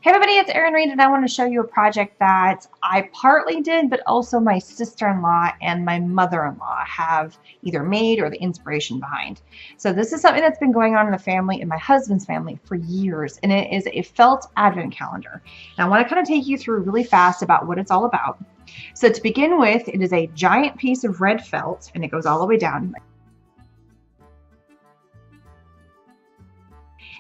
Hey everybody, it's Erin and I want to show you a project that I partly did, but also my sister-in-law and my mother-in-law have either made or the inspiration behind. So this is something that's been going on in the family, in my husband's family, for years, and it is a felt advent calendar. And I want to kind of take you through really fast about what it's all about. So to begin with, it is a giant piece of red felt, and it goes all the way down.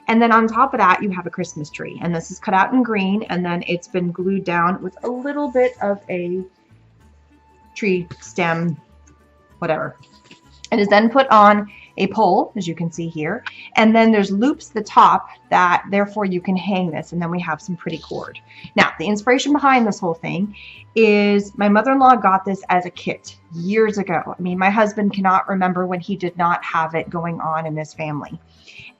And then on top of that, you have a Christmas tree. And this is cut out in green, and then it's been glued down with a little bit of a tree stem, whatever. It is then put on a pole, as you can see here. And then there's loops at the top that therefore you can hang this, and then we have some pretty cord. Now, the inspiration behind this whole thing is my mother-in-law got this as a kit years ago. I mean, my husband cannot remember when he did not have it going on in his family.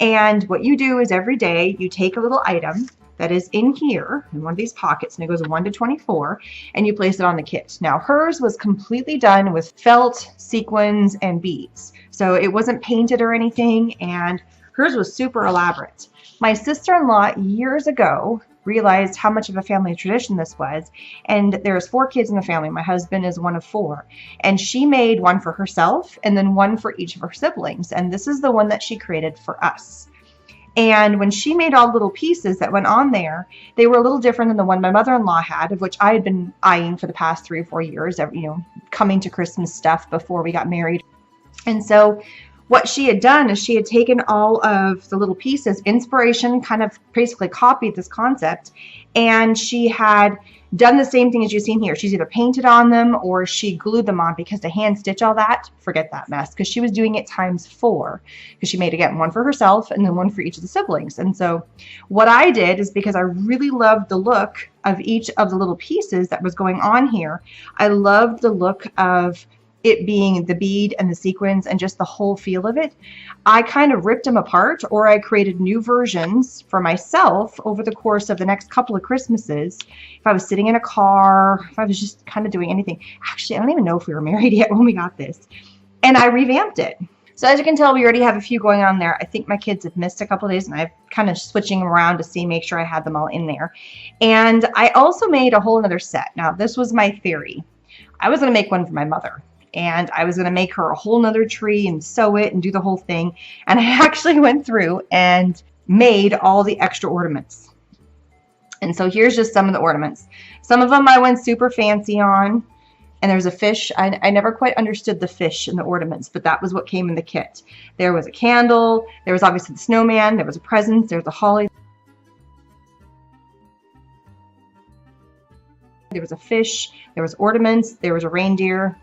And what you do is every day you take a little item that is in here in one of these pockets, and it goes 1 to 24, and you place it on the kit. Now hers was completely done with felt, sequins, and beads. So it wasn't painted or anything, and hers was super elaborate. My sister-in-law years ago realized how much of a family tradition this was, and there's 4 kids in the family. My husband is one of 4, and she made one for herself and then one for each of her siblings, and this is the one that she created for us. And when she made all the little pieces that went on there, they were a little different than the one my mother-in-law had, of which I had been eyeing for the past 3 or 4 years, coming to Christmas stuff before we got married. And so what she had done is she had taken all of the little pieces, inspiration kind of basically copied this concept, and she had done the same thing as you've seen here. She's either painted on them or she glued them on, because to hand stitch all that, forget that mess, because she was doing it times 4, because she made, again, one for herself and then one for each of the siblings. And so what I did is, because I really loved the look of each of the little pieces that was going on here, I loved the look of it being the bead and the sequins and just the whole feel of it, I kind of ripped them apart, or I created new versions for myself over the course of the next couple of Christmases. If I was sitting in a car, if I was just kind of doing anything. Actually, I don't even know if we were married yet when we got this. And I revamped it. So as you can tell, we already have a few going on there. I think my kids have missed a couple of days, and I'm kind of switching them around to make sure I had them all in there. And I also made a whole another set. Now, this was my theory. I was going to make one for my mother, and I was going to make her a whole nother tree and sew it and do the whole thing. And I actually went through and made all the extra ornaments. And so here's just some of the ornaments. Some of them I went super fancy on. And there's a fish. I never quite understood the fish and the ornaments, but that was what came in the kit. There was a candle. There was obviously the snowman. There was a present. There was a holly. There was a fish. There was ornaments. There was a reindeer.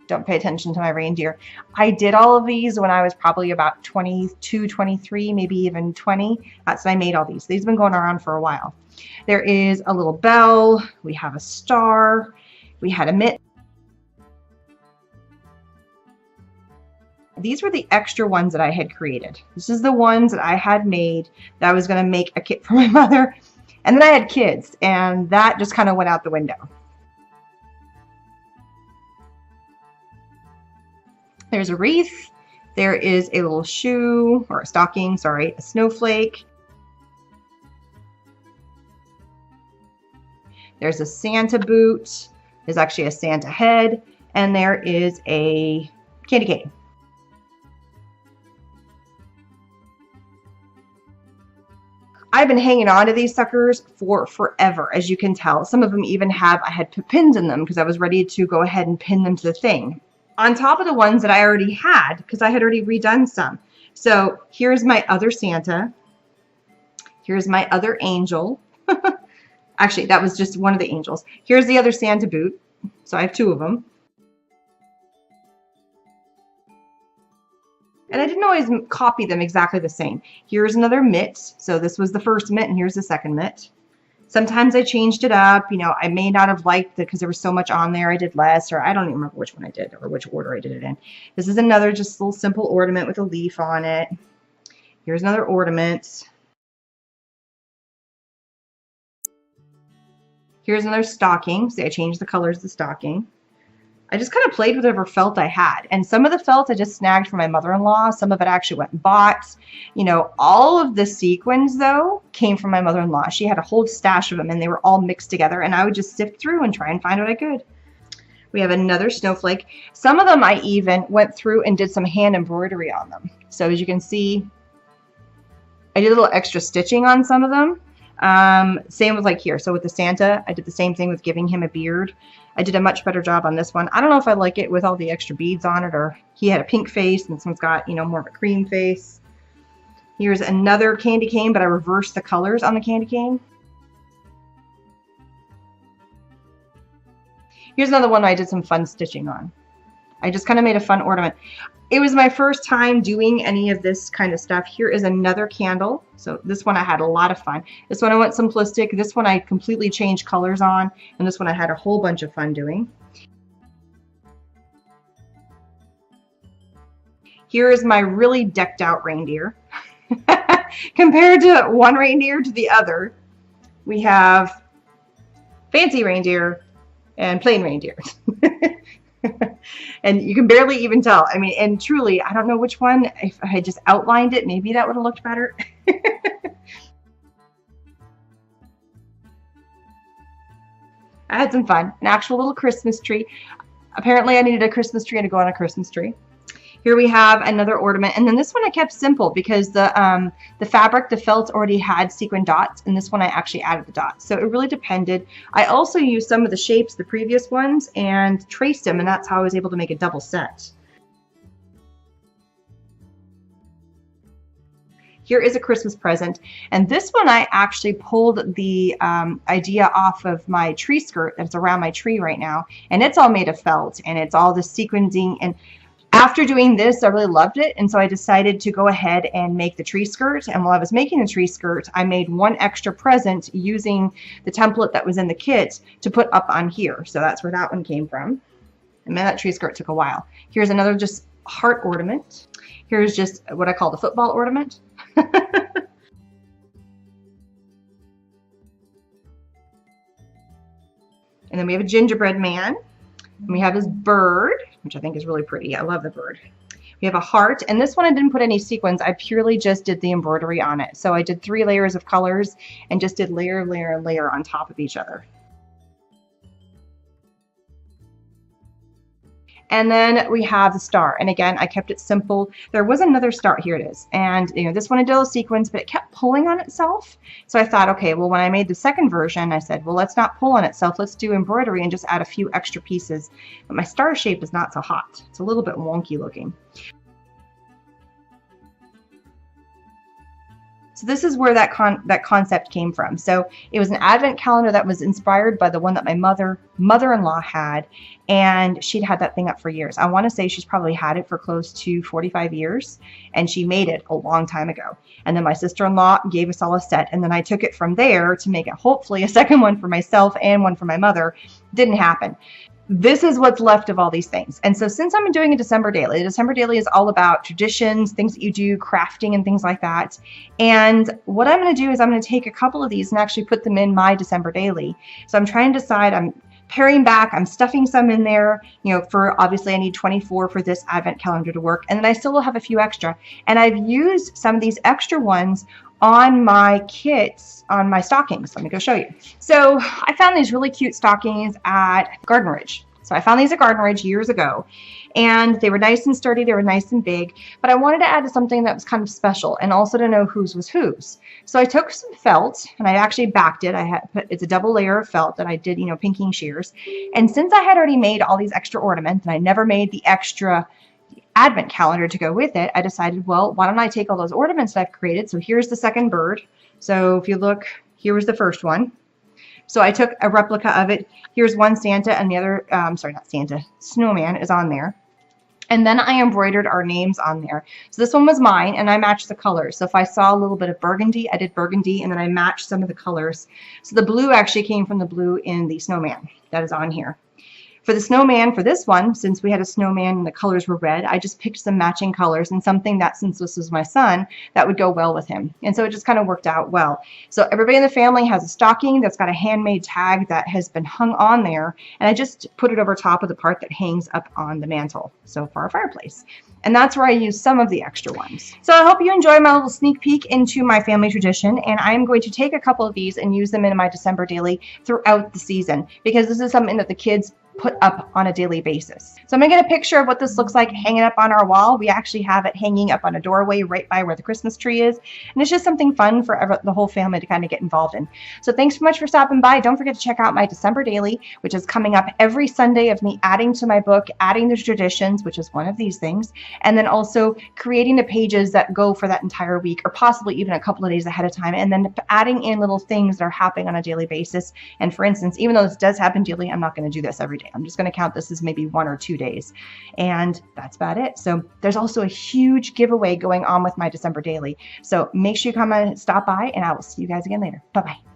Don't pay attention to my reindeer. I did all of these when I was probably about 22, 23, maybe even 20. That's when I made all these. These have been going around for a while. There is a little bell. We have a star. We had a mitt. These were the extra ones that I had created. This is the ones that I had made that I was going to make a kit for my mother. And then I had kids, and that just kind of went out the window. There's a wreath. There is a little shoe, or a stocking, sorry, a snowflake. There's a Santa boot. There's actually a Santa head. And there is a candy cane. I've been hanging on to these suckers for forever, as you can tell. Some of them even I had put pins in them because I was ready to go ahead and pin them to the thing, on top of the ones that I already had, because I had already redone some. So here's my other Santa. Here's my other angel. Actually, that was just one of the angels. Here's the other Santa boot. So I have 2 of them. And I didn't always copy them exactly the same. Here's another mitt. So this was the first mitt, and here's the second mitt. Sometimes I changed it up. I may not have liked it because there was so much on there. I did less, or I don't even remember which one I did or which order I did it in. This is another just little simple ornament with a leaf on it. Here's another ornament. Here's another stocking. See, I changed the colors of the stocking. I just kind of played with whatever felt I had. And some of the felt I just snagged from my mother-in-law. Some of it actually went and bought. You know, all of the sequins, though, came from my mother-in-law. She had a whole stash of them, and they were all mixed together. And I would just sift through and try and find what I could. We have another snowflake. Some of them I even went through and did some hand embroidery on them. So as you can see, I did a little extra stitching on some of them. Same with like here. So with the Santa, I did the same thing with giving him a beard. I did a much better job on this one. I don't know if I like it with all the extra beads on it, or he had a pink face and this one's got, you know, more of a cream face. Here's another candy cane, but I reversed the colors on the candy cane. Here's another one I did some fun stitching on. I just kind of made a fun ornament. It was my first time doing any of this kind of stuff. Here is another candle. So this one I had a lot of fun. This one I went simplistic. This one I completely changed colors on. And this one I had a whole bunch of fun doing. Here is my really decked out reindeer. Compared to one reindeer to the other, we have fancy reindeer and plain reindeer. And you can barely even tell. I mean, and truly, I don't know which one. If I had just outlined it, maybe that would have looked better. I had some fun. An actual little Christmas tree. Apparently, I needed a Christmas tree to go on a Christmas tree. Here we have another ornament, and then this one I kept simple because the fabric, the felt already had sequin dots, and this one I actually added the dots. So it really depended. I also used some of the shapes, the previous ones, and traced them, and that's how I was able to make a double set. Here is a Christmas present, and this one I actually pulled the idea off of my tree skirt that's around my tree right now, and it's all made of felt, and it's all the sequencing. And after doing this, I really loved it, and so I decided to go ahead and make the tree skirt. And while I was making the tree skirt, I made one extra present using the template that was in the kit to put up on here. So that's where that one came from. And man, that tree skirt took a while. Here's another just heart ornament. Here's just what I call the football ornament. And then we have a gingerbread man. And we have his bird, which I think is really pretty. I love the bird. We have a heart, and this one I didn't put any sequins. I purely just did the embroidery on it. So I did 3 layers of colors and just did layer, layer, layer on top of each other. And then we have the star. And again, I kept it simple. There was another star. Here it is. And you know, this one I did a sequins, but it kept pulling on itself. So I thought, okay, well, when I made the second version, I said, well, let's not pull on itself. Let's do embroidery and just add a few extra pieces. But my star shape is not so hot. It's a little bit wonky looking. So this is where that concept came from. So it was an advent calendar that was inspired by the one that my mother-in-law had, and she'd had that thing up for years. I want to say she's probably had it for close to 45 years, and she made it a long time ago. And then my sister-in-law gave us all a set, and then I took it from there to make it hopefully a second one for myself and one for my mother. Didn't happen. This is what's left of all these things. And so since I'm doing a December daily is all about traditions, things that you do, crafting and things like that. And what I'm going to do is I'm going to take a couple of these and actually put them in my December daily. So I'm trying to decide, I'm paring back, I'm stuffing some in there, you know, for obviously I need 24 for this advent calendar to work. And then I still will have a few extra. And I've used some of these extra ones on my kits, on my stockings. Let me go show you. So I found these really cute stockings at Garden Ridge. So I found these at Garden Ridge years ago, and they were nice and sturdy, they were nice and big, but I wanted to add something that was kind of special and also to know whose was whose. So I took some felt and I actually backed it. It's a double layer of felt that I did, you know, pinking shears. And since I had already made all these extra ornaments and I never made the extra advent calendar to go with it, I decided, well, why don't I take all those ornaments that I've created? So here's the second bird. So if you look, here was the first one. So I took a replica of it. Here's one Santa and the other, sorry, not Santa, snowman is on there. And then I embroidered our names on there. So this one was mine, and I matched the colors. So if I saw a little bit of burgundy, I did burgundy, and then I matched some of the colors. So the blue actually came from the blue in the snowman that is on here. For the snowman, for this one, since we had a snowman and the colors were red, I just picked some matching colors and something that, since this was my son, that would go well with him. And so it just kind of worked out well. So everybody in the family has a stocking that's got a handmade tag that has been hung on there, and I just put it over top of the part that hangs up on the mantle, so for our fireplace. And that's where I use some of the extra ones. So I hope you enjoy my little sneak peek into my family tradition, and I'm going to take a couple of these and use them in my December daily throughout the season, because this is something that the kids put up on a daily basis. So I'm gonna get a picture of what this looks like hanging up on our wall. We actually have it hanging up on a doorway right by where the Christmas tree is. And it's just something fun for the whole family to kind of get involved in. So thanks so much for stopping by. Don't forget to check out my December daily, which is coming up every Sunday, of me adding to my book, adding the traditions, which is one of these things, and then also creating the pages that go for that entire week, or possibly even a couple of days ahead of time, and then adding in little things that are happening on a daily basis. And for instance, even though this does happen daily, I'm not going to do this every day. I'm just going to count this as maybe 1 or 2 days, and that's about it. So there's also a huge giveaway going on with my December daily. So make sure you come and stop by, and I will see you guys again later. Bye-bye.